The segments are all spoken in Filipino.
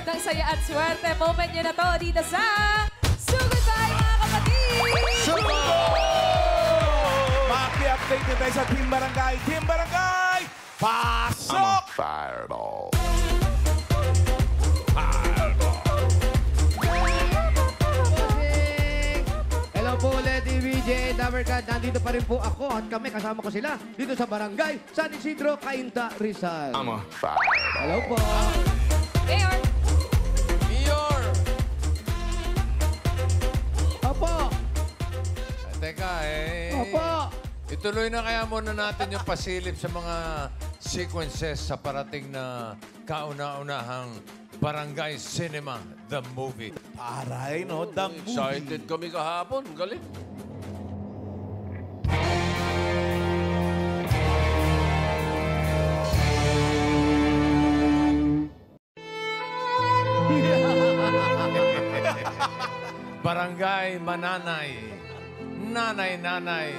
Magdudulot ng saya at swerte. Moment nyo na to dito sa Sugod Tayo, mga kapatid! Sugod! Maki-update tayo sa Team Barangay. Team Barangay, pasok! Fireball. Hello po ulit, VJ Damercad. Nandito pa rin po ako at kami kasama ko sila dito sa Barangay San Isidro, Cainta, Rizal. I'm a fireball. Hello po. Mayor! Mayor! Opo. Teka, Opo. ituloy na kaya muna natin yung pasilip sa mga sequences sa parating na kauna-unahang Barangay Cinema, the movie. Aray, no? The movie. Excited kami kahapon. Galing. Barangay Mananay. Nanay-nanay,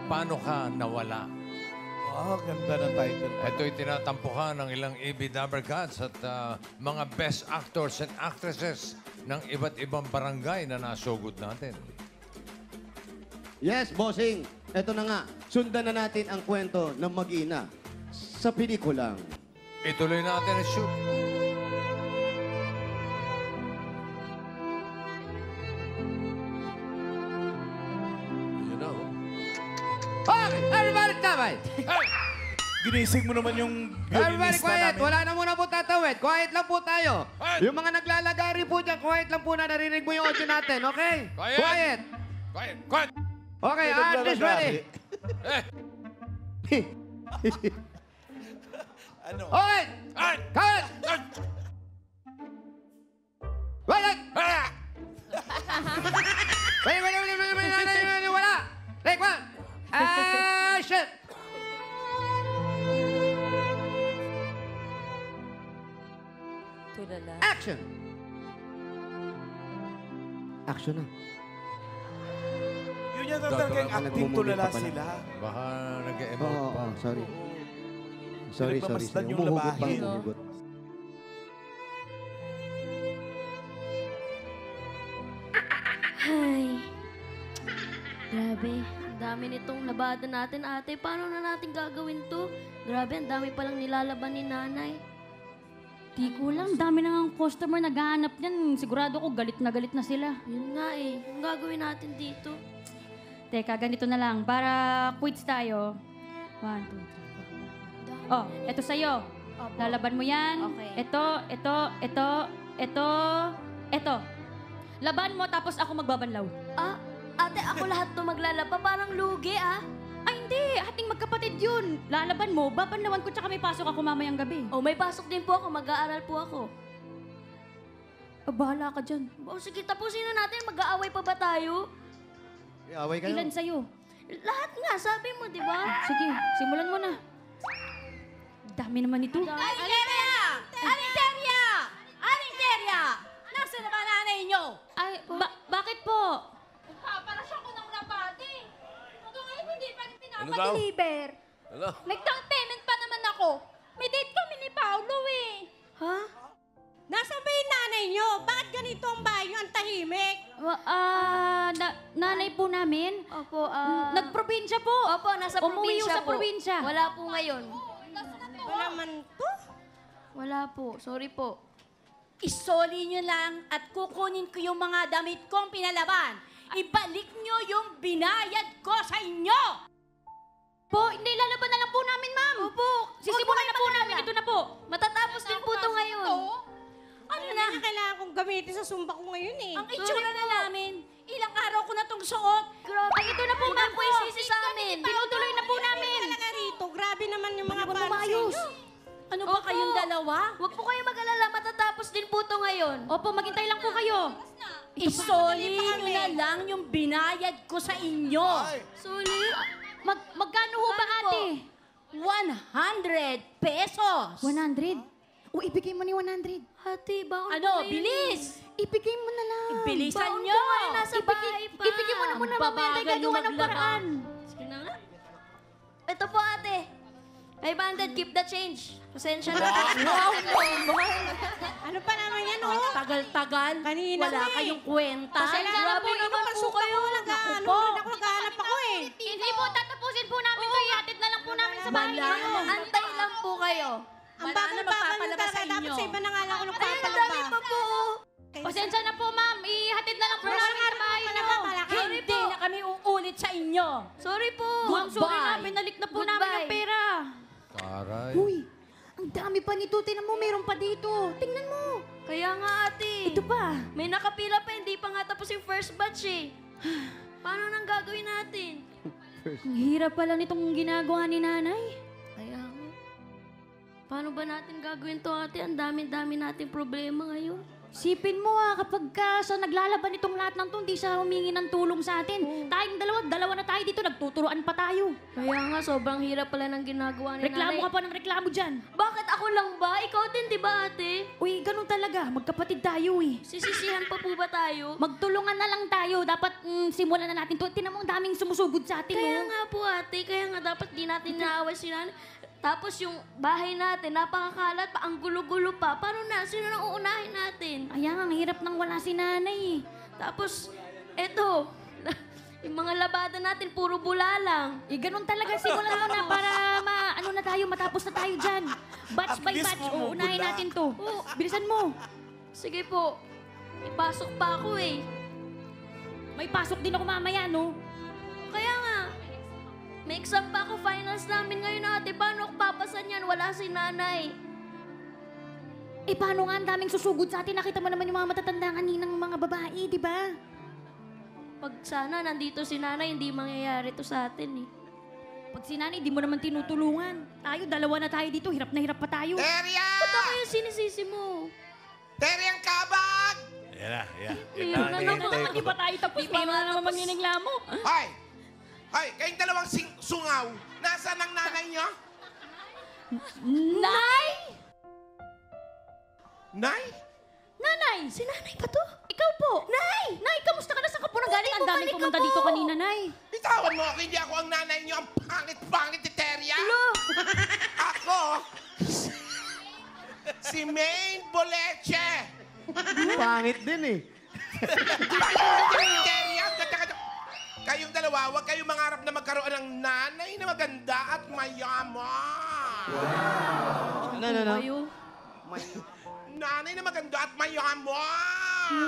paano ka nawala? Oh, ganda ng title. Ito'y tinatampuhan ng ilang EB Damercats at mga best actors and actresses ng iba't ibang barangay na nasugod natin. Yes, bossing. Ito na nga. Sundan na natin ang kwento ng mag-ina sa pelikulang. Ituloy natin ang shoot. Yun na, oh. Okay, everybody tabay. Ginising mo naman yung Everybody violinista quiet. namin. Wala na muna po tatawid. Quiet lang po tayo. Quiet. Yung mga naglalagari po dyan, quiet lang po na narinig mo yung audio natin, okay? Quiet. Quiet. Quiet! Quiet! Okay, May artist naglalagari. ready. Eh! Ano? Okay, Ay! cut. Ay! Wait. Ah! Wait, wala. Take one. Action. Tulala. Action. Action na. Yun yata talagang acting Nagmumuli tulala pa pala. sila. Baka nag-emote Oo, pa. sorry. Sorry. Pinagmamasdan yung Umuhugot pa, labahin. umuhugot. Ay, grabe. Ang dami nitong nabada natin, ate. Paano na natin gagawin to? Grabe, ang dami palang nilalaban ni nanay. Di ko lang, dami na nga customer naghahanap niyan. Sigurado ko galit na sila. Yun nga eh. Ang gagawin natin dito? Teka, ganito na lang. Para quits tayo. 1, 2, 3, 4. Oh, eto sa'yo. Opo. Lalaban mo yan. Okay. Ito. Laban mo, tapos ako magbabanlaw. Ah, ate, ako lahat to maglalaba. Parang lugi ah. Ay, hindi. Ating magkapatid yun. Lalaban mo, babanlawan ko, tsaka may pasok ako mamayang gabi. Oh, may pasok din po ako. Mag-aaral po ako. Bahala ka dyan. Oh, sige, tapusin na natin. Mag-aaway pa ba tayo? Away kayo. Ilan sa'yo? Lahat nga, sabi mo, di ba? Sige, simulan mo na. Dami naman ito. Alinteria! Alinteria! Alinteria! Nasaan na ba nanay nyo? Ay, bakit po? Nagpaparasyon ko ng labati. Hanggang ngayon hindi pa rin Ano daw? pinapadeliver. Hello? Nag-down payment pa naman ako. May date kami ni Paolo eh. Ha? Nasaan ba yung nanay nyo? Bakit ganito ang bahay nyo? Ang tahimik. Nanay po namin. Opo, Nagprobinsya po. Opo, nasa Umuwi probinsya sa po. probinsya. Wala po ngayon. Wala man to. Wala po. Sorry po. Isoli nyo lang at kukunin ko yung mga damit kong pinalaban. Ibalik nyo yung binayad ko sa inyo! Po, hindi, lalaban na lang po namin, ma'am. Opo. Sisimulan na po namin. Ito na po. Matatapos din po to ngayon. Ano na kailangan kong gamitin sa sumba ko ngayon eh? Ang Sorry itsura na po. namin. Ilang araw ko na tong suot. Grabe. Ay, ito na po, Ito ma'am po po. isisi sa amin. Tinutuloy na po namin. Talaga rito. Grabe naman yung mga Ano ba paano sa lumayos? inyo. Ano ba Opo. kayong dalawa? Huwag po kayo mag-alala. Matatapos din po to ngayon. Opo, maghintay lang po kayo. Isoli nyo na lang yung binayad ko sa inyo. Suli. Magkano ho ba, Ano po? ate? 100 pesos. 100. O, ibigay mo ni 100. Ate, baon Ano? ko na yun Bilis! Ibigay mo na lang. Bilisan Baon nyo! ko nga rin, nasa bahay pa. Ibigay mo na muna, mamaya tayo Babagal gagawa ng yung paraan. Sige na nga. Ito po, ate. 500, keep the change. Pasensya na. Ano pa naman yan? tagal-tagal. Kanina Wala nga eh. kayong kwenta. Pasensya na Grabe po, naman po inupasok kayo. ako. Naku Ano po. rin ako, naghahanap ako eh. Hindi po, tatapusin po namin to. Ihatid na lang po namin sa bahay Wala. niyo. Antay lang po kayo. Ang Wala na bagal-bagal yung magpapalabas sa talaga. Dapat inyo. sa iba na nga lang ako Ayun, ang dami nagpapalaba. pa po. Pasensya na po, ma'am. Ihatid na lang po namin sa bahay niyo. Hindi na kami uulit sa inyo. Sorry po. Ma'am, sorry na. Goodbye. Binalik na po namin ang pera. Taray. Uy, ang dami pa nito. Tingnan mo, meron pa dito. Tingnan mo. Kaya nga ate. Ito pa. May nakapila pa, hindi pa nga tapos yung first batch eh. Paano nang gagawin natin? Ang hirap pala nitong ginagawa ni nanay. Kaya nga. Paano ba natin gagawin to ate? Ang dami-dami natin problema ngayon. Sipin mo kapag sa naglalaban itong lahat ng to, hindi siya humingi ng tulong sa atin. Tayong dalawa na tayo dito, nagtuturoan pa tayo. Kaya nga, sobrang hirap pala ng ginagawa ni Reklamo nanay. ka pa ng reklamo dyan. Bakit ako lang ba? Ikaw din, di ba ate? Uy, ganun talaga. Magkapatid tayo eh. Sisisihan pa po ba tayo? Magtulungan na lang tayo. Dapat simulan na natin to. Tinan mo ang daming sumusugod sa atin. Kaya oh. nga po ate, kaya nga dapat di natin naaway si nanay. Tapos yung bahay natin, napakakalat pa, ang gulo-gulo pa. Paano na? Sino nang uunahin natin? Ayan, ang hirap nang wala si nanay eh. Tapos, eto, yung mga labada natin, puro bula lang. Eh, ganun talaga. Simulan mo na para na tayo, matapos na tayo dyan. Batch by Bilis batch, mo, uunahin bula. natin to. Bilisan mo. Sige po, ipasok pa ako eh. May pasok din ako mamaya, no? Kaya nga, may exam pa ako, finals namin ngayon ate. Paano ako papasan yan? Wala si nanay. Eh, paano nga ang daming susugod sa atin? Nakita mo naman yung mga matatanda kaninang mga babae, di ba? Pag sana nandito si nanay, hindi mangyayari to sa atin eh. Pag si nanay, di mo naman tinutulungan. Tayo, dalawa na tayo dito. Hirap na hirap pa tayo. Terya! Ba't ako yung sinisisi mo? Teryang kabag! Yan na, yan. Yun Yan na na, naman, hintay Di ko. ba tayo tapos? Paano na naman manginigla mo? Hoy! Hoy, kayong dalawang sungaw, nasaan ang nanay niyo? Nay! Nay? Nanay! Si nanay pa to? Ikaw po! Nay! Nay, kamusta ka na? Saan ka po nanggaling? Ang daming pumunta dito kanina, Nay. Bitawan mo ako, hindi ako ang nanay niyo. Ang pangit-pangit ni Terya. Ako, si Maine Boleche. Pangit din eh. Terya, kayong dalawa, huwag kayong mangarap na magkaroon ng nanay na maganda at mayaman. No. Nanay na maganda at mayaman.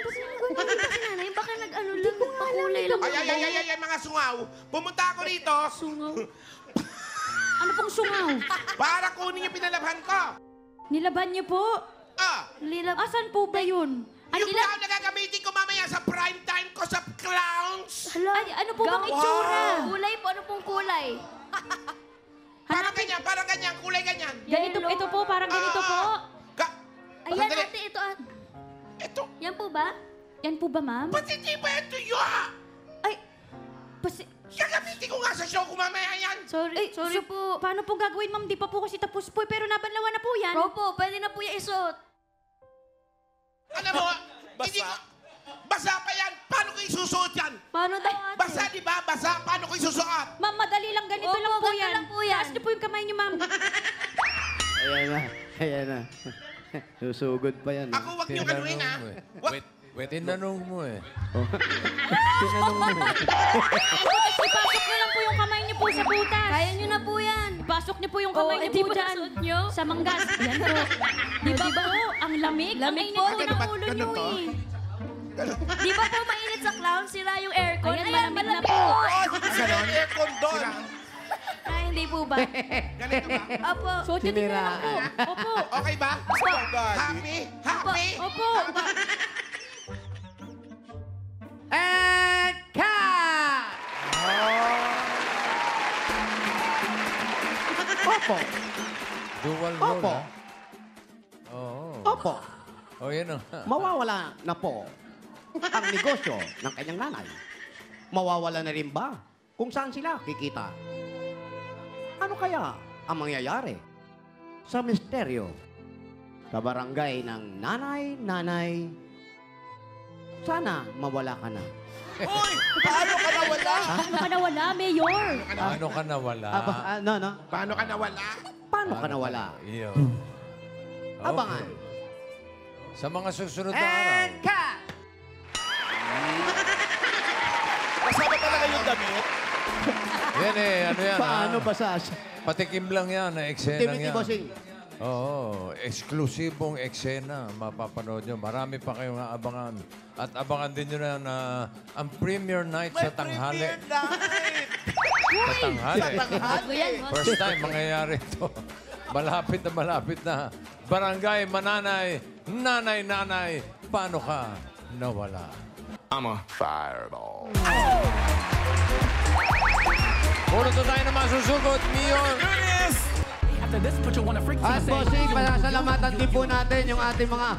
Si nanay, baka nag-ano lang, pakulay lang. Ay, mga sungaw. Pumunta ako rito Sungaw. Ano pong sungaw? para kunin yung pinalabhan ko. Nilaban niyo po? Ah, Lilab. Asan po ba yun? yung clown na gagamitin ko mamaya sa prime time ko sa clowns. Hala. Ay, ano po bang itsura? Kulay po, ano pong kulay? Parang ganyan, kulay ganyan. Ganito, ito po, parang ganito po. Ayan Sandali. ate, ito at. Ito, Yan po ba? Yan po ba, ma'am? ba't hindi ba ito yun? Ay, Gagamitin ko nga sa show ko mamaya yan. Sorry, sorry so, po. Paano pong gagawin, ma'am? Di pa po kasi tapos po, pero nabanlawan na po yan. Opo, pwede na po yung isuot. Alam mo, hindi ko... Basa pa yan. Paano ko isusuot yan? Paano daw ate? Basa, di ba? Basa. Paano ko isusuot? Ma'am, madali lang, ganito Opo, lang po ganito yan. lang po yan. Taas niyo po yung kamay niyo, ma'am. Ayan na. Susugod pa yan. Ako, wag niyo ganuin, ha? Wag. Tinanong mo eh. Tinanong mo eh. Ipasok niyo lang po yung kamay niyo po sa butas. Kaya nyo na po yan. Ipasok niyo po yung kamay niyo di po ba dyan. nasuot nyo? Sa manggas. Yan po. Di ba po? Ang lamig. Ang Lamig init po. po ng ulo niyo Ganun to? eh. Di ba po mainit sa clown? Sira yung aircon. Ayan, Ayan, malamig na malamig po. po. Ganon? Aircon doon. Ay, hindi po ba? Ganito ba? Opo. Suot niyo din na lang po. Opo. Okay ba? Happy? Happy? Opo. And cut! Opo. Dual role, Opo. ha? Oo. Opo. Oh, yan o. Mawawala na po ang negosyo ng kanyang nanay. Mawawala na rin ba kung saan sila kikita? Ano kaya ang mangyayari sa misteryo sa barangay ng nanay? Sana mawala ka na. Uy! Paano ka nawala? Paano ka nawala, Mayor? Paano ka nawala? No. Paano ka nawala? Paano ka nawala? Iyo. Abangan Sa mga susunod na araw. And cut! Kasama talaga yung damit. Yan ano yan Paano ha? ba, Sash? Patikim lang yan, eksena Timothy yan. Bossing. Oo, eksklusibong eksena. Mapapanood nyo. Marami pa kayong aabangan. At abangan din nyo na ang premiere night sa tanghali. Sa tanghali. Bago yan, boss. First time mangyayari ito. Malapit na. Barangay Mananay, Nanay, paano ka nawala? I'm a fireball. Puro to tayo na masusugot, Mayor. At bossing, pasasalamatan din po natin yung ating mga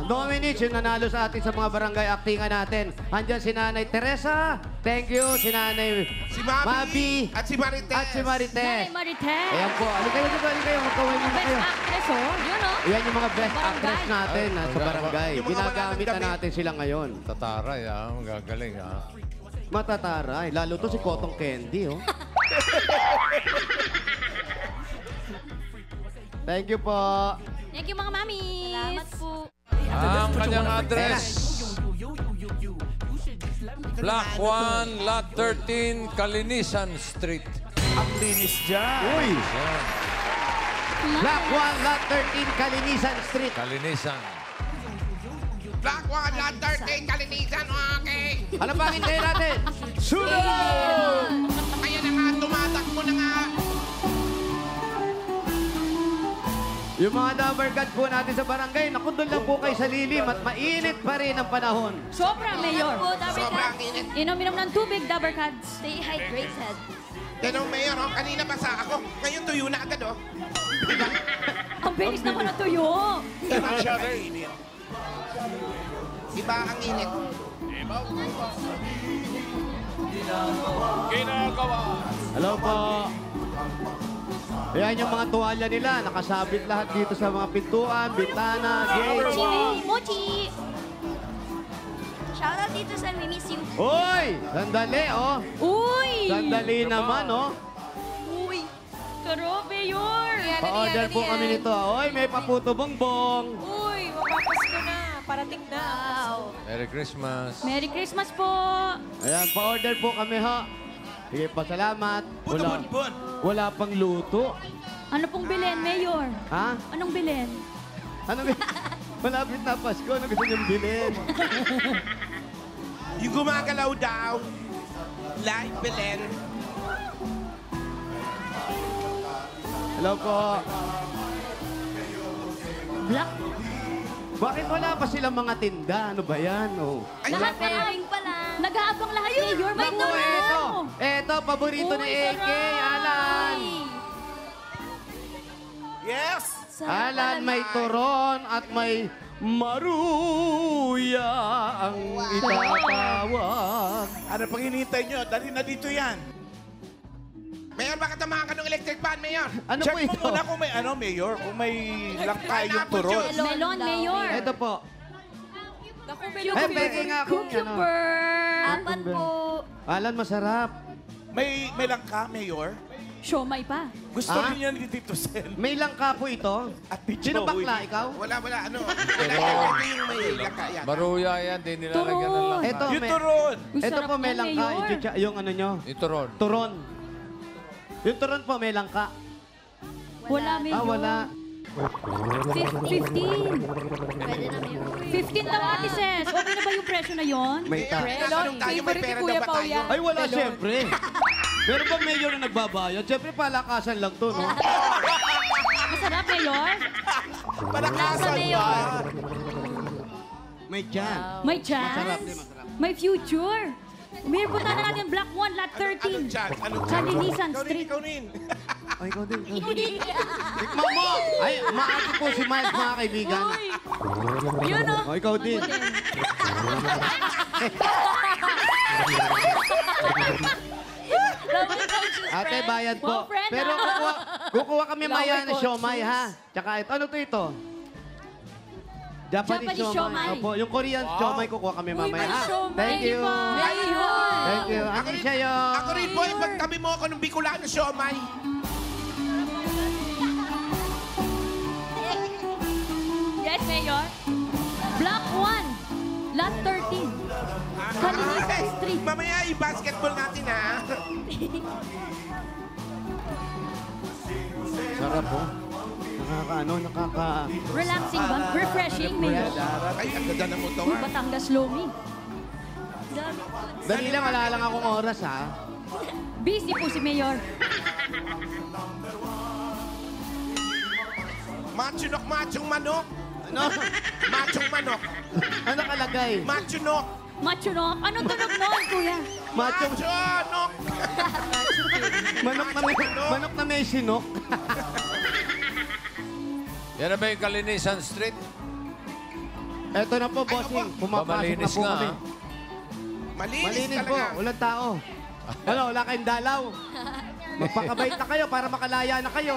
nominees yung nanalo sa atin sa mga barangay actingan natin. Andiyan si Nanay Teresa. Thank you. Si Nanay Si Mabi. Mabi. At si Marites. At si Marites. Nanay Marites. Ayan po. Ano kayo? Magkawin muna Best kayo. actress, oh. Yun, oh. Ayan yung mga best Barangay. actress natin sa barangay. Yung mga wala Ginagamit ng na damit. natin sila ngayon. Tataray, ang gagaling, ha? Matataray. Lalo to si Cotton Candy, oh. Thank you po. Thank you, mga mamis. Salamat po. Ang kanyang address. Block 1, Lot 13, Kalinisan Street. Ang linis dyan. Uy! Yan, Block 1, Lot 13, Kalinisan Street. Kalinisan. Black 1, Lot 13, Kalinisan. Okay. Ano pa ang hintayin natin? Kaya na nga, tumatakbo na nga. Yung mga number guard po natin sa barangay, naku, doon lang po kayo sa lilim at mainit pa rin ang panahon. Sobra, Mayor. Sobrang init. Inom-inom ng tubig, Dabbercads. Stay hydrated. Ganun, Mayor, oh, kanina pa sa ako. Ngayon tuyo na agad, oh. Ang bilis naman ng tuyo. Iba ang init. Hello po. Ayan yung mga tuwalya nila, nakasabit lahat dito sa mga pintuan, bintana, gate. Mochi! Shoutout dito sa We Miss You. Uy! Sandali, oh. Uy! Sandali naman, oh. Uy! Karo, Mayor. Pa-order po kami nito. Uy, may paputo bongbong. Uy, mapapasko na. Parating na. Merry Christmas. Merry Christmas po. Ayan, pa-order po kami, ha. Sige pa, salamat. Wala pang luto. Ano pong bilhin, Mayor? Ha? Anong bilhin? Ano malapit na Pasko, ano gusto niyong bilhin? Yung gumagalaw daw. Live Belen. Hello po. Black. Bakit wala pa silang mga tinda? Ano ba yan? Oh. Lahat na lang. Nag-aabang lahat, Mayor. May Naku, eto. Eto, paborito ni AK, Alan. Yes! Alan, may turon at may maruya ang itatawag. Ano pang hinihintay nyo? Dali na dito yan. Mayor, baka tamahan ka ng electric fan, Mayor. Ano po Check ito? mo muna kung may ano, Mayor, kung may langkay yung Pineapple turon. juice. Melon, Mayor. Ito po. Naku, Eh, pwede nga kung ano. Cucumber. Apat po. Alan, masarap. May langka, Mayor? Siomay pa. Gusto Ah? rin yan ni Tito Sen. May langka po ito. At Pichoy. Sino bakla, ikaw? Wala, ano. Ito yung may lakaya. Maruya yan, di nilalagyan ng Turon. langka. Ito, Yung turon! Ito Sarap po may yan, langka. Mayor. Yung ano nyo. Ituron. Turon. Yung turon po may langka. Wala, Mayor. Ah, wala. 15. Pwede na, Mayor. 15 lang, Ate Ses. Okay na ba yung presyo na yon? May ta. Tinatanong tayo, may Favorite pera ni Kuya na ba Pao tayo? yan. Ay, wala siyempre. Meron bang mayor na nagbabayad? Siyempre, palakasan lang to, no? Masarap, Mayor. Palakasan ba? May jam. May chance. Masarap din, masarap. May future. Mayor, punta na natin Block 1, Lot 13. Anong Kalinisan Street. Kaunin. Ay, ikaw din. Tikman mo! Ay, maati po si Miles, mga kaibigan. Yun, oh. O, ikaw din. Ate, bayad po. Wow, friend, Pero ah. kukuha kami Laway maya ng ko, siomay, ha? Tsaka ito, ano to ito? Japanese siomay. Opo, yung Korean siomay kukuha kami mamaya. may ha? siomay. Thank you. Mayor. Thank you. Ako siya yung... Ako rin po, ipagtabi mo ako ng Bicolano siomay. Yes, Mayor. Block 1, lot 13. Kalinisan Street. Mamaya i-basketball natin, ha? Sarap po. Relaxing ba? Refreshing, Mayor. Ay, ang ganda ng motor. Batangas Lomi. Dali lang, wala lang akong oras, ha? Busy po si Mayor. Machunok, machong manok. Ano? Machong manok. Ano kalagay? Machunok. Machunok. Anong tunog noon, kuya? Machong Machunok. manok na may sinok. Yan na ba yung Kalinisan Street? Eto na po, bossing. Pumapasok na Mamalinis po nga, kami. ha? Malinis Po, talaga. walang tao. Wala kayong dalaw. Magpakabait na kayo para makalaya na kayo.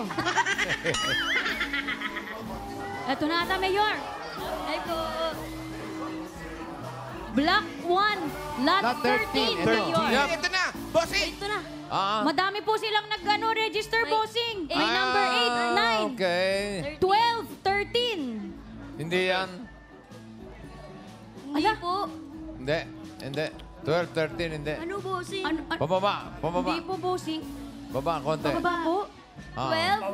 Eto na ata, Mayor. Ay po. Block 1, lot Lot 13. 13, Mayor. Yep. Ito na, bossing. Ito na. Madami po silang register, May- bossing. May Ah, number 8, 9, Okay. 12, 13. Hindi yan. Hindi po. Hindi. Hindi. 12, 13, hindi. Ano, bossing? Pababa. Pababa. Hindi po, bossing. Baba, konti. Baba po. Ah. 12?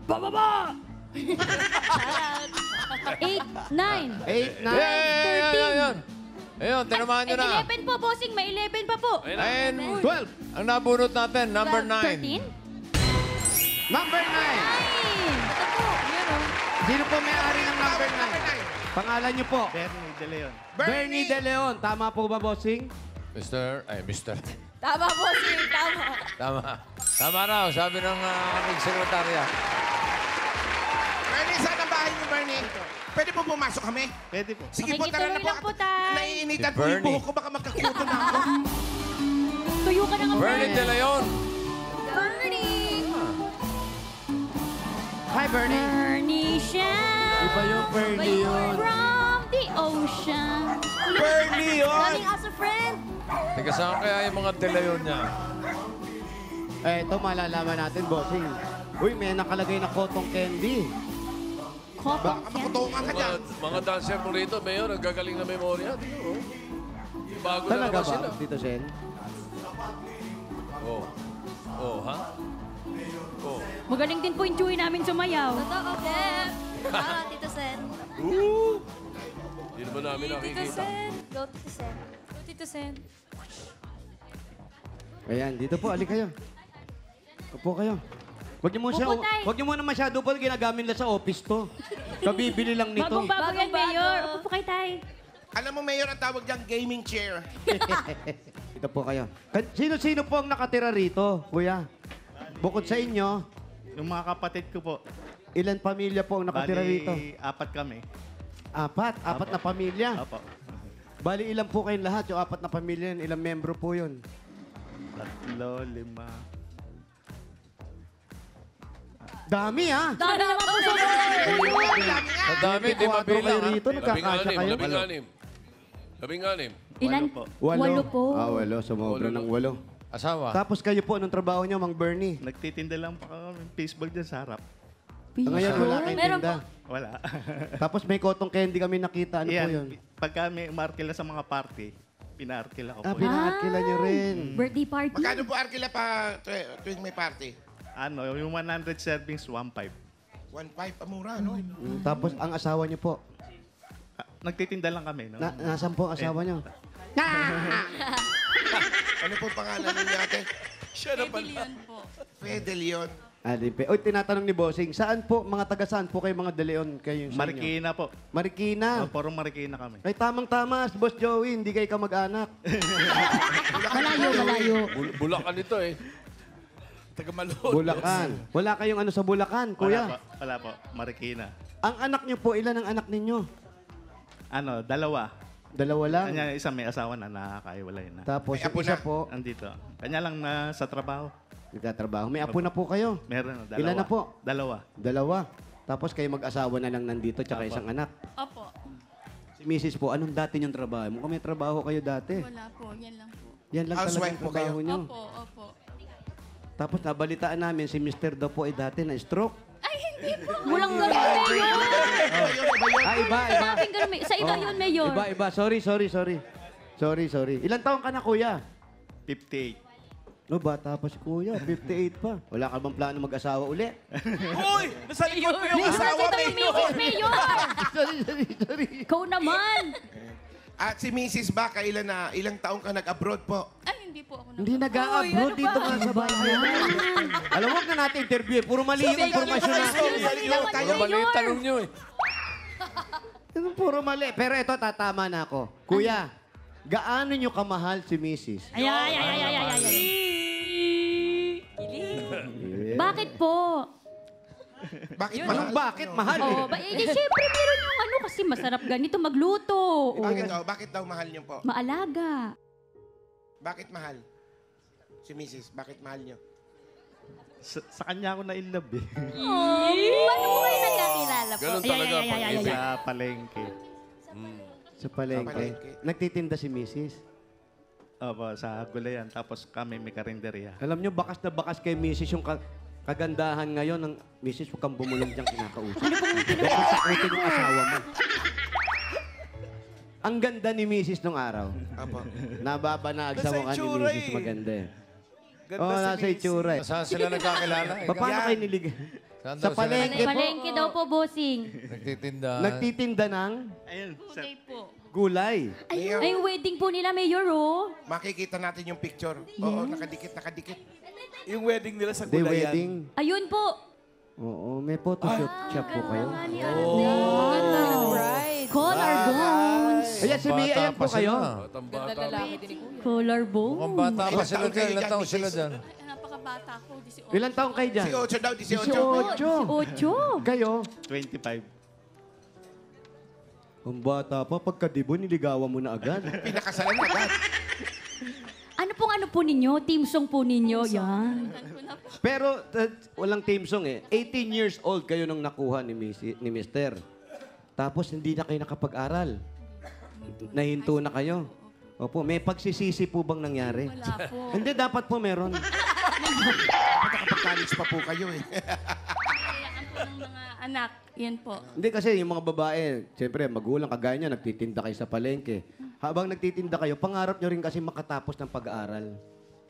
Bababa! 8, 9. 8, 9. Ayun. Ayun, tinamaan nyo na. 11 po, bossing. May 11 pa po. And 12. ang nabunot natin, number 9. 13. Number 9. Ito po. Sino po may-ari ng number 9? Pangalan niyo po? Bernie De Leon. Bernie De Leon. Tama po ba, bossing? Mister. Tama, bossing. Tama. Tama. Tama raw, sabi ng aming sekretarya. Bernie, saan ang bahay niyo, Bernie? Pwede po pumasok kami? Pwede po. Sige po, tara na Makikituloy po. lang po, tay. Naiinitan Si po yung Bernie. buhok ko. Baka magkakuto na ako. Tuyo ka na nga, Bernie De Leon. Bernie! Hi, Bernie. Bernie siya. Iba yung Bernie yun. From the ocean. Bernie yun! Galing as a friend. Teka, saan kaya yung mga De Leon niya? Ito malalaman natin, bossing. Uy, may nakalagay na cotton candy. Cotton Baka candy. makutungan ka dyan. Mga dancer mo rito, Mayor, ang gagaling na memorya. Tingnan mo. Bago na Talaga naman sila. ba, Tito Sen? Oh. Oh, ha? Oh. Magaling din po yung chewy namin sumayaw. Totoo, Jeff. Tama, Tito Sen. Hindi naman namin nakikita. Go, Tito Sen. Go, Tito Sen. Ayan, dito po, alik kayo. Upo kayo. Wag niyo muna masyado po ginagamit na sa office to. Kabibili lang nito. Bagong-bago yan, Bagong-bago. Mayor. Upo po kayo, tay. Alam mo, Mayor, ang tawag dyan, gaming chair. Dito po kayo. Sino-sino po ang nakatira rito, kuya? Bukod sa inyo, Yung mga kapatid ko po. ilan pamilya po ang nakatira rito? 4 kami. Apat na pamilya. Opo. Bali, ilan po kayong lahat? Yung 4 na pamilya yun, ilang membro po yun? 3, 5. Dami, ha? Dami naman po sa Sa dami, di 24 kayo mabilang. ha? rito, nagkakasya kayo. Labing-anim. Ilan? po. Walo po. Walo. Sumobra ng 8. Asawa. Tapos kayo po, anong trabaho niyo, Mang Bernie? Nagtitinda lang pa kami ng baseball dyan sa harap. Ngayon, wala kayong Meron tinda. Wala. Tapos may cotton candy kami nakita. Ano po yun? Pagka may umarkila sa mga party, pinaarkila ko po. yun. Pinaakila niyo rin. Birthday party. Magkano po arkila pa tuwing may party? Yung 100 servings, 1.5. 1.5, pamura, no? Tapos ang asawa niyo po, Nagtitinda lang kami. No? nasaan po ang asawa niyo? Ano po pangalan ninyo ate? Siya na pala. Fede Leon. Oy, tinatanong ni Bossing, saan po, mga taga saan po kayo mga De Leon kayo sa inyo? Marikina po. Marikina. Puro Marikina kami. Ay, tamang-tama, Boss Joey, hindi kayo kamag-anak. Malayo. Bulacan ito eh. Taga Malon. Bulacan. Wala kayong ano sa Bulacan, kuya. Wala po. Marikina. Ang anak niyo po, ilan ang anak ninyo? 2. Dalawa lang. Kanya isa may asawa na nakakaiwalay na. Tapos May yung apo isa na. po, Andito. Kanya lang na sa trabaho. nagtatrabaho. May apo na po kayo. Meron. 2. Ilan na po? 2. Dalawa. Tapos kayo mag-asawa na lang nandito, tsaka Apo. isang anak. Opo. Si Mrs. po, anong dati niyong trabaho? Mukhang may trabaho kayo dati. Wala po. Yan lang po. Yan lang talaga Housewife ang po kayo? trabaho niyo. Opo, opo. Tapos nabalitaan namin si Mr. daw po ay dati na stroke. Ay, hindi po. Walang galing, Iba. Hanapin ka namin. Sa iba yun, Mayor. Iba. Sorry. Ilang taon ka na, kuya? 58. No, bata pa si kuya. 58 pa. Wala ka bang plano mag-asawa uli? Uy! Nasa likod mo yung asawa, Ito yung Mayor! Mrs. Mayor! sorry. Ikaw naman. At si Mrs. ba, ilang taong ka nag-abroad po? Ay, hindi po ako Hindi nag-a-abroad dito nga sa bahay. Alam mo, huwag na natin interview. Puro mali yung informasyon natin. Puro mali yung tanong nyo eh. Puro mali. Pero ito, tatama na ako. Kuya, gaano nyo kamahal si Mrs.? Ay. Bakit po? Bakit mahal? Bakit mahal? Siyempre meron yung ano kasi masarap ganito magluto. Bakit daw mahal niyo po? Maalaga. Bakit mahal? Si Mrs. Bakit mahal niyo? Sa kanya ako na-in love eh. Paano po kayo nagkakilala po? Ganun talaga. Sa palengke. Sa palengke. Nagtitinda si Mrs. Opo, sa gulayan. Tapos kami may karinderya. Alam nyo, bakas na bakas kay Mrs. yung kagandahan ngayon ng Mrs. Huwag kang bumulong diyang kinakausap. Baka sakutin yung asawa mo. Ang ganda ni Mrs. nung araw. Apo. Nababanag sa mukha ni itsura Mrs. eh. Maganda eh. Ganda Nasa itsura eh. Saan sila nagkakilala? Paano kayo nilig? Saan Sa daw sila palengke po. Palengke daw po, bossing. nagtitinda? Nagtitinda ng Ayun, gulay. Ay, yung wedding po nila, Mayor, oh. Makikita natin yung picture. Oo, nakadikit. Yung wedding nila sa The gulayan. wedding. Ayun po. Oo, may photoshoot shop po kayo. Ganda ng bride. Collarbones. Ayan, si Mia, ayan po kayo. Batang Ganda bata. lalaki din ni Kuya. Collarbones. Mukhang bata pa Ilang sila taon dyan. kayo Ilang dyan, taon sila Mrs.? dyan? Napakabata ko, 18. Ilang taong kayo dyan? 18 daw, 18. 18. Kayo? 25. Ang bata pa, pagkadibo, niligawan mo na agad. Pinakasalan agad. Ano po ninyo? Team song po ninyo. Yan. Pero walang team song eh. 18 years old kayo nung nakuha ni Mr. Tapos hindi na kayo nakapag-aral. Nahinto na kayo. Opo, may pagsisisi po bang nangyari? Wala po. Hindi, dapat po meron. Nakapag-college pa po kayo eh. Kailangan po ng mga anak. Yan po. Hindi kasi yung mga babae, siyempre magulang kagaya niya, nagtitinda kayo sa palengke. Habang nagtitinda kayo, pangarap nyo rin kasi makatapos ng pag-aaral.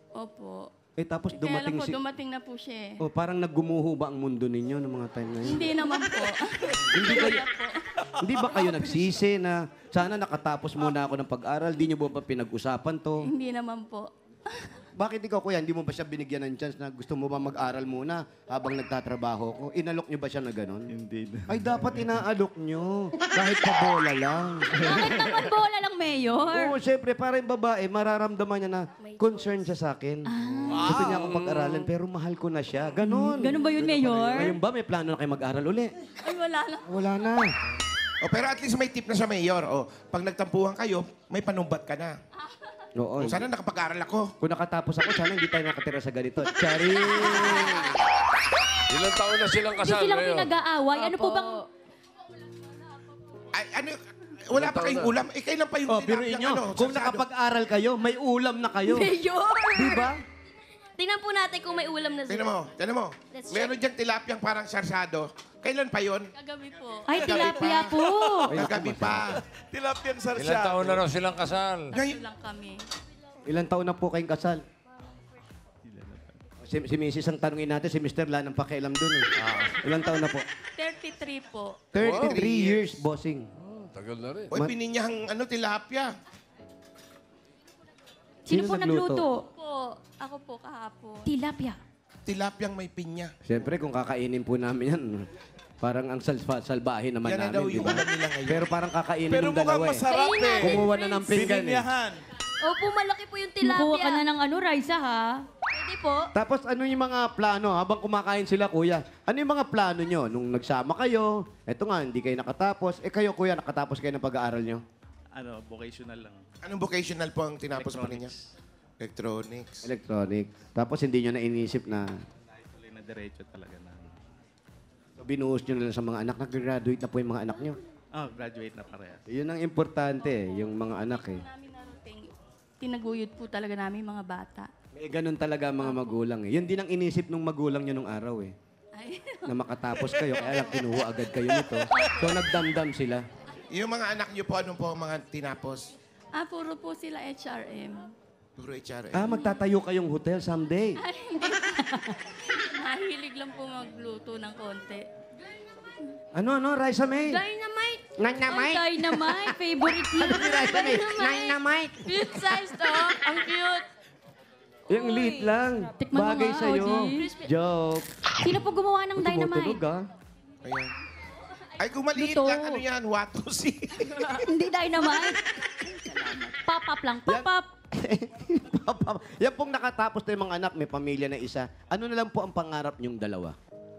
Opo. Tapos Kaya lang dumating po, si... dumating na po siya eh. Oh, parang naggumuho ba ang mundo ninyo ng mga time na yun? Hindi naman po. Hindi ba kayo nagsisi na sana nakatapos muna ako ng pag-aral, di nyo ba pinag-usapan to? Hindi naman po. Bakit ikaw, kuya, hindi mo ba siya binigyan ng chance na gusto mo ba mag-aral muna habang nagtatrabaho ko? Inalok nyo ba siya na gano'n? Hindi. Ay, dapat inaalok nyo. Kahit pa bola lang. Bakit naman bola lang, Mayor? Oo, siyempre, para yung babae, mararamdaman niya na concern siya sa akin. Gusto niya akong pag-aralan, pero mahal ko na siya. Ganon. Ganun ba yun, Mayor? Ngayon ba, may plano na kayo mag-aral uli? Ay, wala lang. Wala na. Pero at least may tip na sa mayor. Pag nagtampuhan kayo, may panumbat ka na. Oo. Sana nakapag-aral ako. Kung nakatapos ako, sana hindi tayo nakatira sa ganito. Charing! Ilang taon na silang Hindi kasal silang ngayon? pinag-aaway. Ano po bang... Ay, wala pa kayong ulam. Kailan pa yung Biruin nyo. Kung sarsado? nakapag-aral kayo, may ulam na kayo. Mayor! Di ba? Tingnan po natin kung may ulam na Tignan mo. Let's Meron dyan tilapiyang parang sarsado. Kailan pa yon? Kagabi po. Ay, tilapia po. Kagabi pa. Tilapiyang Ilang sarsyado. taon na raw silang kasal? Ngayon, Lang kami. Ilang taon na po kayong kasal? Si Mrs. ang tanungin natin, si Mr. Wala nang pakialam dun eh. Ilang taon na po? 33 po. 33 years, bossing. Tagal na rin. oy, pininyahang tilapia. Sino po nagluto? Ako po kahapon. Tilapia. Tilapiyang may pinya. Siyempre, kung kakainin po namin yan, parang ang salbahe naman Yan na namin, daw di yung ba? ulam nila ngayon. Pero parang kakainin Pero ng mukhang dalawa eh. masarap eh. Kumuha na ng pinggan eh. Pininyahan. Opo, malaki po yung tilapia. Kukuha ka na ng Raisa, ha? Pwede po. Tapos ano yung mga plano habang kumakain sila, kuya? Ano yung mga plano nyo nung nagsama kayo? Eto nga, hindi kayo nakatapos. Kayo, kuya, nakatapos kayo ng pag-aaral nyo? Vocational lang. Anong vocational po ang tinapos po ninyo? Electronics. Electronic. Tapos hindi nyo na inisip na Tuloy na diretso talaga na. binuhos nyo na lang sa mga anak. Nag-graduate na po yung mga anak nyo. Graduate na parehas. Yun ang importante, yung mga anak eh. Namin narating, tinaguyod po talaga namin mga bata. May ganun talaga ang mga magulang eh. Yun din ang inisip ng magulang nyo nung araw eh. Ay, na makatapos kayo, kaya lang kinuha agad kayo nito. So nagdamdam sila. Yung mga anak niyo po, anong po ang mga tinapos? Puro po sila HRM. Puro HR. Magtatayo kayong hotel someday. Ay, hindi. Mahilig lang po magluto ng konti. Ano, Raisa May? Dynamite! Dynamite? Dynamite! Favorite yun. Ano si Raisa May? Dynamite. Cute size to. Ang cute. Yung lit lang. Tikman mo Bagay nga, sa'yo. Ogie. Joke. Sino po gumawa ng dynamite? Tumutulog, ah. Ayan. Ay, kung maliit Luto. lang, ano yan? Watosi. Hindi dynamite. Pop-up lang, pop-up. Yan pong nakatapos na yung mga anak, may pamilya na isa. Ano na lang po ang pangarap niyong dalawa?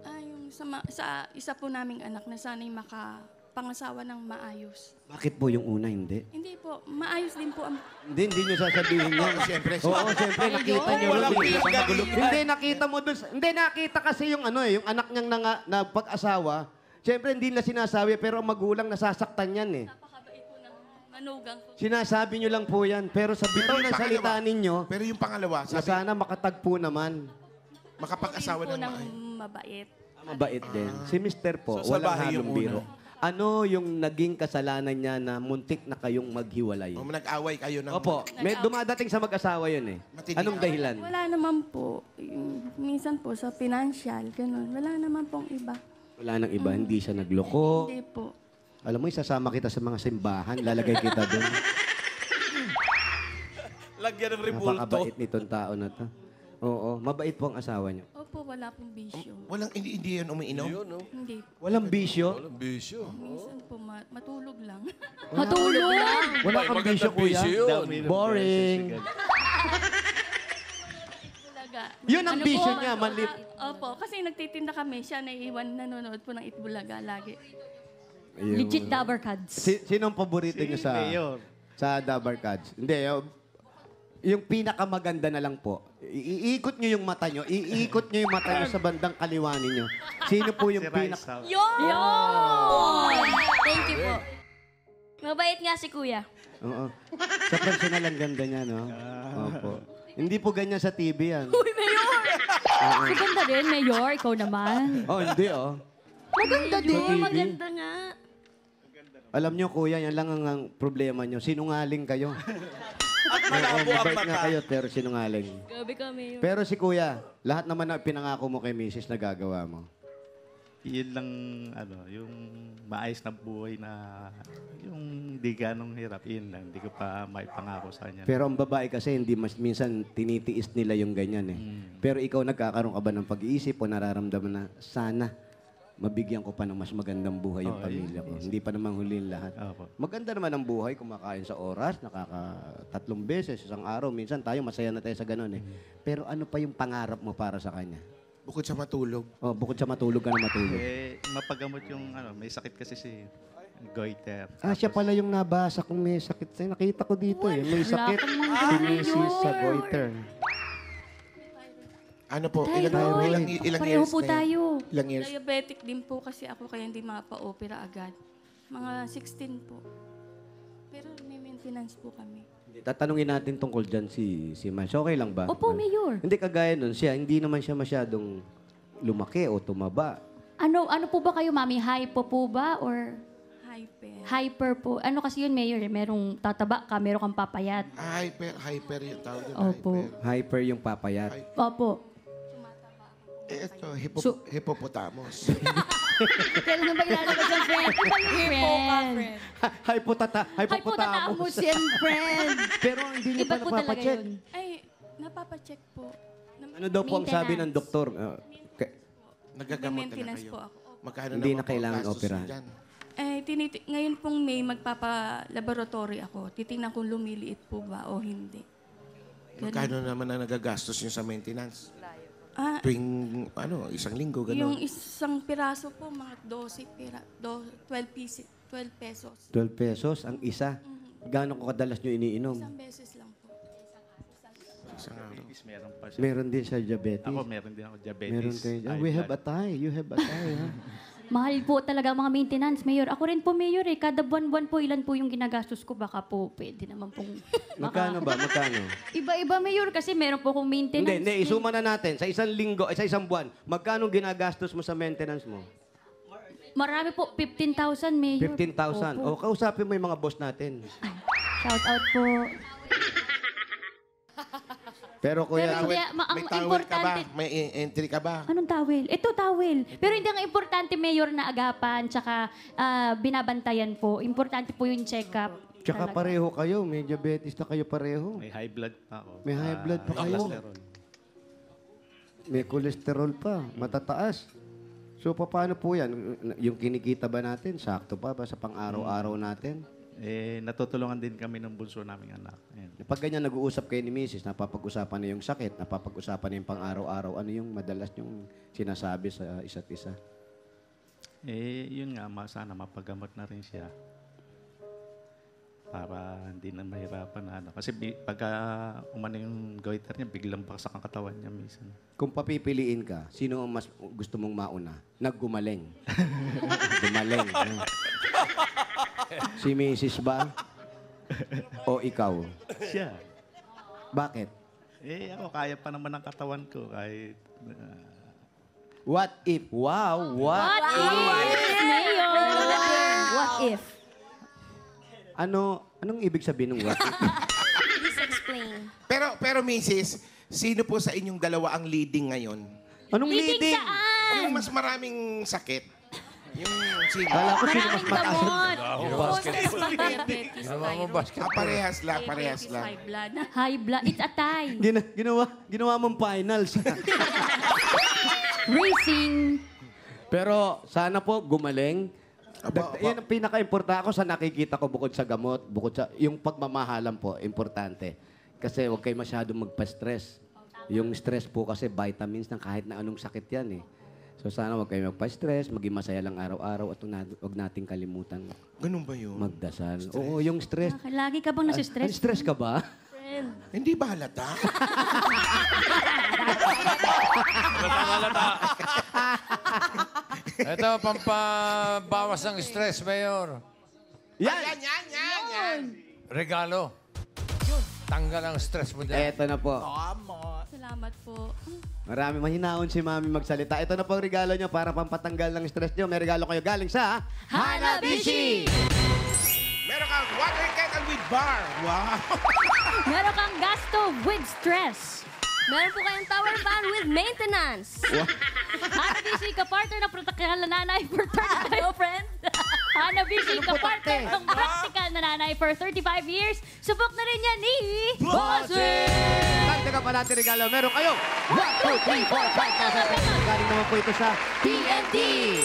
Yung sa isa po naming anak na sana'y makapangasawa ng maayos. Bakit po yung una, hindi? Hindi po, maayos din po ang... Hindi niyo sasabihin yan. Siyempre, Oo, siyempre, nakita niyo. Walang yun. pinanggalingan. Hindi, nakita mo dun. Hindi, nakita kasi yung yung anak niyang na pag-asawa. Siyempre, hindi nila sinasabi, pero ang magulang nasasaktan yan eh. Napakabait po ng manugang ko. Sinasabi niyo lang po yan. Pero sa bitaw ng salita ninyo, Pero yung pangalawa, na sabi, sana makatagpo naman. makapag-asawa po ng ng maayos. mabait. Mabait din. Si Mister po, So, sa walang bahay yung halong biro. Ano yung naging kasalanan niya na muntik na kayong maghiwalay? O nag-away kayo ng... Opo, may dumadating sa mag-asawa yun eh. Matindi. Anong dahilan? Wala naman po. Minsan po sa financial, ganun. Wala naman pong iba. Wala nang iba, hindi siya nagloko. Hindi po. Alam mo, isasama kita sa mga simbahan, lalagay kita doon. Lagyan ng rebulto. Napakabait nitong tao na to. Oo, mabait po ang asawa niyo. Opo, wala pong bisyo. Hindi yun umiinom? Yun, no? Hindi. Walang bisyo? Walang bisyo. Minsan po matulog lang. Matulog. Wala Ay, kang magandang bisyo, kuya? bisyo yun. Dami ng Boring. beses, Talaga. Yun ang Ano bisyo po, niya, malit. Opo, kasi nagtitinda kami. Siya naiiwan, nanonood po ng Itbulaga lagi. Legit Dabber Cards. Sinong paborito niyo sa Mayor. Dabber Cards? Hindi, yung pinakamaganda na lang po. Iikot niyo yung mata niyo. Iikot niyo yung mata niyo sa bandang kaliwa niyo. Sino po yung Si pinaka... Raisa. Thank you po. Mabait nga si kuya. Oo. Sa personal ang ganda niya, no? Opo. Hindi po ganyan sa TV yan. Uy, Mayor! Si ganda din, Mayor. Ikaw naman. Oh, hindi, oh. Maganda din. TV. Maganda nga. Alam niyo, kuya, yan lang ang problema niyo. Sinungaling kayo. At Oo, malabo ang mabait nga mata. kayo, pero sinungaling. Gabi ka, Mayor. Pero si kuya, lahat naman na pinangako mo kay misis na gagawa mo. Yun lang, yung maayos na buhay na, yung di ganong hirap, yun lang. Hindi ko pa maipangako sa kanya. Pero ang babae kasi, hindi minsan tinitiis nila yung ganyan eh. Pero ikaw, nagkakaroon ka ba ng pag-iisip o nararamdaman na sana mabigyan ko pa ng mas magandang buhay yung pamilya ko. Hindi pa naman huliin lahat. Opo. Maganda naman ang buhay, kumakain sa oras, nakaka-3 beses, isang araw. Minsan tayo, masaya na tayo sa ganun eh. Pero ano pa yung pangarap mo para sa kanya? Bukod sa matulog. Oh, bukod sa matulog ka na matulog. Mapagamot yung, may sakit kasi si goiter. Siya pala yung nabasa kung may sakit. Nakita ko dito eh. May sakit si Mrs. sa goiter. Ano po? Thyroid. Ilang Pareho years po na yun? tayo. Ilang years? Diabetic din po kasi ako kaya hindi mapa-opera agad. Mga 16 po. Pero may maintenance po kami. Tatanungin natin tungkol dyan si Miles. Okay lang ba? Opo, Mayor. Hindi kagaya nun siya. Hindi naman siya masyadong lumaki o tumaba. Ano po ba kayo, Mami? Hypo po ba? Or Hyper. hyper po? Ano kasi yun, Mayor? Merong tataba ka, meron kang papayat. Hyper yung tawag doon. Opo. Hyper yung papayat. Opo. Ito, hippopotamus. Kailan ba ilalabas ang friend? Friend. Hypopotamus. yan, friend. Pero hindi niyo Iba pa po talaga napapacheck. yun. Ay, napapacheck po. Ano daw po ang sabi ng doktor? Nagagamot na Maintenance kayo. po ako. Magkano Hindi naman na kailangan po ang gastos operahan. dyan? Ngayon pong May, magpapa-laboratory ako. Titingnan kung lumiliit po ba o hindi. Magkano naman na nagagastos nyo sa maintenance? Ah, Tuwing, isang linggo, yung gano'n. isang piraso po, mga 12 pesos. 12 pesos ang isa. Gano'n ko kadalas nyo iniinom? Isang beses lang po. Isang araw. Meron pa siya. Meron din sa diabetes. Ako, meron din ako diabetes. Meron kayo. high We have blood. a tie. You have a tie, ha? Mahal po talaga ang mga maintenance, Mayor. Ako rin po, Mayor, eh. Kada buwan-buwan po, ilan po yung ginagastos ko. Baka po, pwede naman pong... Magkano ba? Magkano? Iba-iba, Mayor, kasi meron po akong maintenance. Hindi, isuma na natin. Sa isang linggo, sa isang buwan, magkano ginagastos mo sa maintenance mo? Marami po, 15,000, Mayor. 15,000. O, kausapin mo yung mga boss natin. Shout out po. Pero kuya, Pero kuya, ang may towel ka ba? importante- May entry ka ba? Anong towel? Ito, towel. Pero hindi ang importante, Mayor, na agapan, tsaka binabantayan po. Importante po yung check-up. tsaka Talaga. pareho kayo. May diabetes na kayo pareho. May high blood pa ako. May high blood pa kayo. Cholesterol. May kolesterol pa. Matataas. So, paano po yan? Yung kinikita ba natin? Sakto pa ba sa pang-araw-araw natin? Natutulungan din kami ng bunso naming anak. Ayan. Pag ganyan nag-uusap kayo ni Mrs., napapag-usapan na yung sakit, napapag-usapan na yung pang-araw-araw, ano yung madalas yung sinasabi sa isa't isa? Yun nga, sana mapagamot na rin siya. Para hindi na mahirapan na ano. Kasi pagka umano yung goiter niya, biglang baksak ang katawan niya minsan. Kung papipiliin ka, sino ang mas gusto mong mauna? Naggumaling. Gumaling. ano? Si Mrs. ba? O ikaw? Siya. Bakit? Ako, kaya pa naman ang katawan ko. Kahit... What if? Wow! What if, Mayor? What if? Anong ibig sabihin ng what if? Please explain. Pero Mrs., sino po sa inyong dalawa ang leading ngayon? Anong Leading saan? Yung mas maraming sakit? Yung sino? Kala ko sino mas Maraming mataas. gamot. Diabetes, Ginawa mo basketball. Parehas lang, parehas lang. high blood. High blood. It's a tie. Ginawa mong finals. Racing. Pero sana po gumaling. Aba. Yan ang pinaka-importante ako sa nakikita ko bukod sa gamot, bukod sa yung pagmamahalan po, importante. Kasi huwag kayo masyadong magpa-stress. Yung stress po kasi vitamins ng kahit na anong sakit yan eh. So sana huwag kayo magpa-stress, maging masaya lang araw-araw at huwag nating kalimutan Ganun ba yun? magdasal. Oo, yung stress. Lagi ka bang nasistress? Stress ka ba? Hindi ba halata? Ito, pampabawas ng stress, Mayor. Yan, yan. Regalo. Tanggal ang stress mo dyan. Eto na po. Salamat po. Marami mahinaon si Mami magsalita. Ito na po ang regalo nyo para pampatanggal ng stress nyo. May regalo kayo galing sa Hanabishi! Meron kang water kettle with bar. Wow. Meron kang gasto with stress. Meron po kayong tower fan with maintenance. Hanabishi, kapartner ng practical na nanay for 35 friend. Hanabishi, kapartner ng practical na nanay for 35 years. Subok na rin yan ni Bossing! Tagdagan pa natin regalo. Meron kayo 1, 2, 3, 4, 5,000 pesos. Galing naman po ito sa TNT.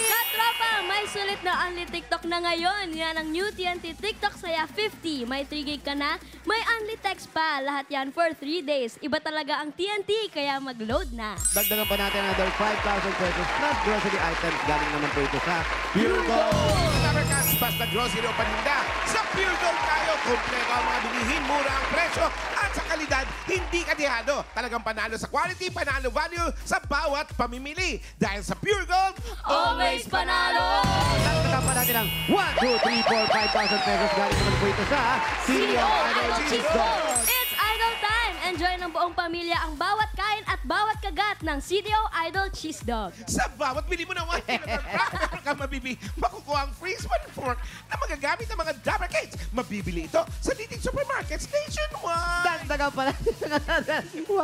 Katropa, may sulit na Only TikTok na ngayon. Yan ang new TNT TikTok Saya 50. May 3 gig ka na, may Only Text pa. Lahat yan for 3 days. Iba talaga ang TNT, kaya mag-load na. Dagdagan pa natin another 5,000 pesos plus grocery items. Galing naman po ito sa Pure Gold. Tabercast, basta grocery o paninda. Sa Pure Gold tayo, kumpleto ang mga bilihin, mura ang presyo, at sa kalidad, hindi kadihado. Talagang panalo sa quality, panalo value sa bawat pamimili. Dahil sa Pure Gold, Always panalo! Dagdagan pa natin ang 1, 2, 3, 4, 5,000 pesos. Galing naman po ito sa CDO Idol Idol Cheese Cheese Dog. Dog! It's Idol time! Enjoy ng buong pamilya ang bawat kain at bawat kagat ng CDO Idol Cheese Dog. sa bawat bili mo ng 1 kilogram wrapper ka mabibi, makukuha ang free spoon fork na magagamit ng mga Dabber Cakes. Mabibili ito sa leading supermarkets nationwide. Dagdagan pa natin ang another 1, 2, 3,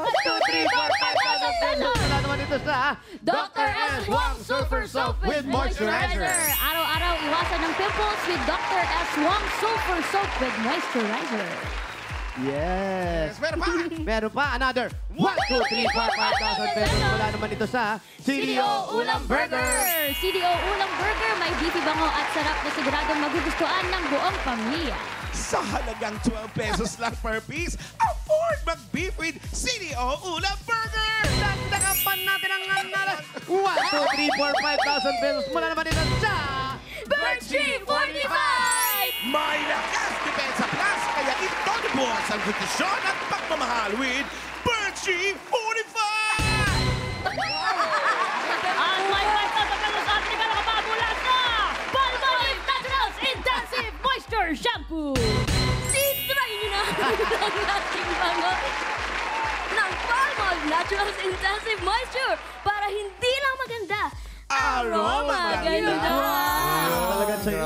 4, 5,000 pesos. Wala naman ito sa Dr. S. Wong Sulfur Soap with Moisturizer. Araw-araw iwasan ng pimples with Dr. S. Wong Sulfur Soap with Moisturizer. Yes. Meron pa. Meron pa, another 1, 2, 3, 4, 5,000 pesos. Wala naman ito sa CDO Ulam Burger. CDO Ulam Burger, may beefy bango at sarap na siguradong magugustuhan ng buong pamilya. Sa halagang 12 pesos lang per piece, afford mag-beef with CDO Ulam Burger. Dagdagan pa natin ang another 1, 2, 3, 4, 5,000 pesos. Wala naman ito sa Birchie 45! May lakas depensa plus, kaya ito buwas ang nutrisyon at pagmamahal with Birchie 45! Ang may 5,000 pesos at regalo ka pa mula shampoo. I-try nyo na ang ating bango ng Palmolive Naturals Intensive Moisture para hindi lang maganda, aroma ganda. Talaga sa'yo.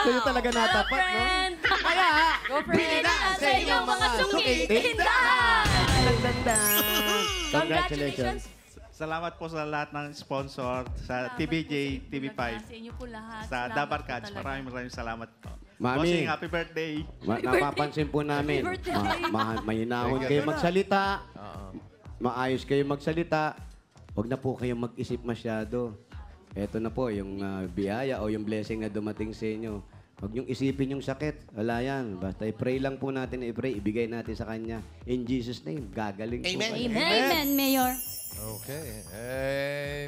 Sa'yo talaga natapat, no? Kaya, Bili na sa inyong mga suki tindahan. Congratulations. Salamat po sa lahat ng sponsor, sa TVJ, TV5, Sa inyo po lahat. sa Salamat Dabar po Cats. talaga. Maraming salamat po. Mami. Bossing, happy birthday. Napapansin po namin, mahinahon kayo magsalita, maayos kayo magsalita, huwag na po kayong mag-isip masyado. Ito na po yung biyaya o yung blessing na dumating sa inyo. Huwag niyong isipin yung sakit. Wala yan. Basta i-pray lang po natin, i-pray, ibigay natin sa Kanya. In Jesus' name, gagaling po Amen. kayo. Amen, Mayor. Okay.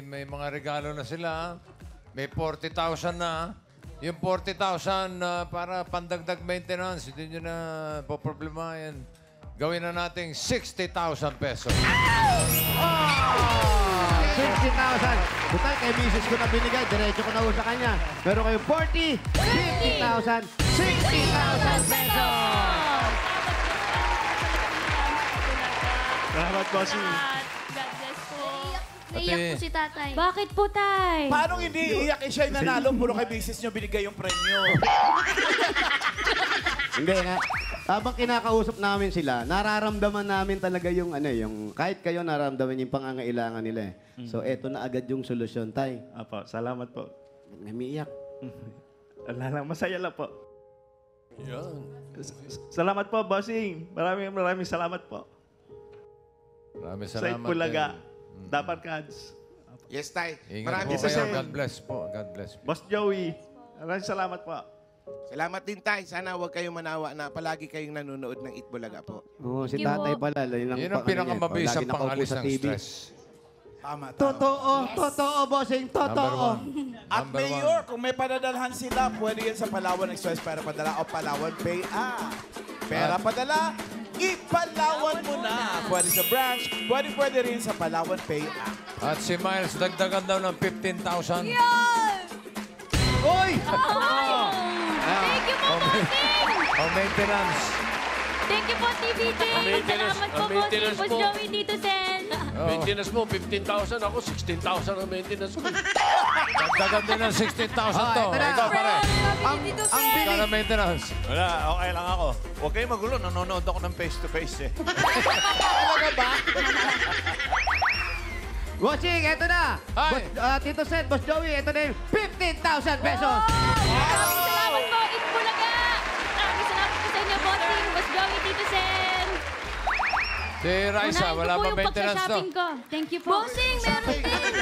May mga regalo na sila. May 40,000 na. Yung 40,000 para pandagdag maintenance, hindi nyo na poproblemahin. Gawin na nating 60,000 pesos. 60,000. Total, kay misis ko na binigay. Diretso ko na ho sa kanya. Meron kayo 40, 50,000, 60,000 pesos. Salamat, Bossing. God bless po. Naiyak po si tatay. Bakit po, Tay? Paano hindi iiyak siya yung nanalo? Puro kay business nyo binigay yung premyo. Hindi nga. Habang kinakausap namin sila, nararamdaman namin talaga yung kahit kayo nararamdaman yung pangangailangan nila eh. So eto na agad yung solusyon, Tay. Apo, salamat po. Namiiyak. Masaya lang po. Yan. Salamat po, Bossing. Maraming salamat po. Maraming Sa salamat. Itbulaga, Dabar Cats. Yes, Tay. Ingat Maraming po kayo. salamat. God bless po. God bless po. Boss Joey, maraming salamat po. Salamat din, Tay. Sana huwag kayong manawa na palagi kayong nanonood ng Itbulaga po. Oo, si Thank you tatay po. pala. Yun ang pinakamabisang pangalis ng stress. Tama, tama. Totoo, bossing. Totoo. At Number Mayor, kung may padadalhan sila, pwede yan sa Palawan Express Pera Padala o Palawan Pay App. Pera Padala, ipalawan mo na. Pwede sa branch, pwede rin sa Palawan Pay App. At si Miles, dagdagan daw ng 15,000. Uy! Thank you po, Bossing! O maintenance. Thank you po, TVJ. Maintenance- Salamat po, ang maintenance Bossing. Boss po. Joey, Tito Sen. Maintenance mo, 15,000. Ako, 16,000 ang maintenance ko. Dagdagan din ng 16,000 to. ito na. Ikaw pare. Ang Ikaw bilis. na maintenance. Wala, okay lang ako. Huwag kayong magulo, nanonood ako ng face-to-face eh. Bossing, eto na. Hi. Tito Seth, Boss Joey, eto na yung 15,000 pesos. Maraming salamat po, Itbulaga. Maraming salamat po sa inyo, Bossing. Boss Joey, Tito Sen. Si Raisa, Unahin wala ko po pa yung maintenance to. pagsashopping ko. Thank you po. Bossing, meron din.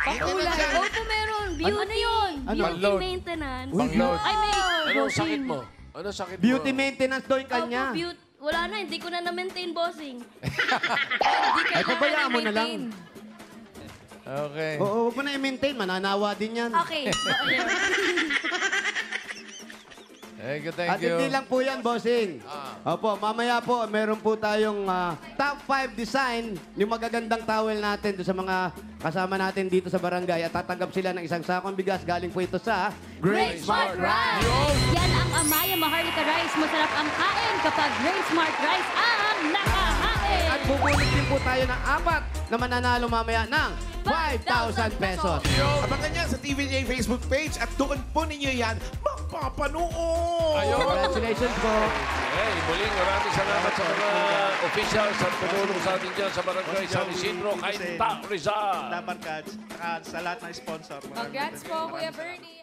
Pakulay. Opo, meron. Beauty. Ano? Beauty Pang-load. maintenance. Pang-load. Ay, may Anong sakit mo? Anong sakit mo? Beauty maintenance daw yung kanya. Opo, wala na, hindi ko na na-maintain, bossing. Ay, pabayaan mo na lang. Okay. Oo, huwag mo na i-maintain. Mananawa din yan. Okay. Thank you, At thank you. hindi lang po yan, bossing. Opo, mamaya po, meron po tayong top 5 design yung magagandang towel natin doon sa mga kasama natin dito sa barangay at tatanggap sila ng isang sakong bigas. Galing po ito sa Great Smart Rice! Yan ang Amaya Maharlika Rice. Masarap ang kain kapag Great Smart Rice ang nakahain. At bubunot din po tayo ng 4 na mananalo mamaya ng 5,000 pesos. Abangan yan sa TVJ Facebook page at doon po ninyo yan mapapanood. Congratulations po. Hey, muling maraming salamat sa mga officials at tumulong sa atin dyan sa Barangay San Isidro, Cainta, Rizal. Dabar Cats, saka sa lahat ng sponsor. Congrats po, Kuya Bernie.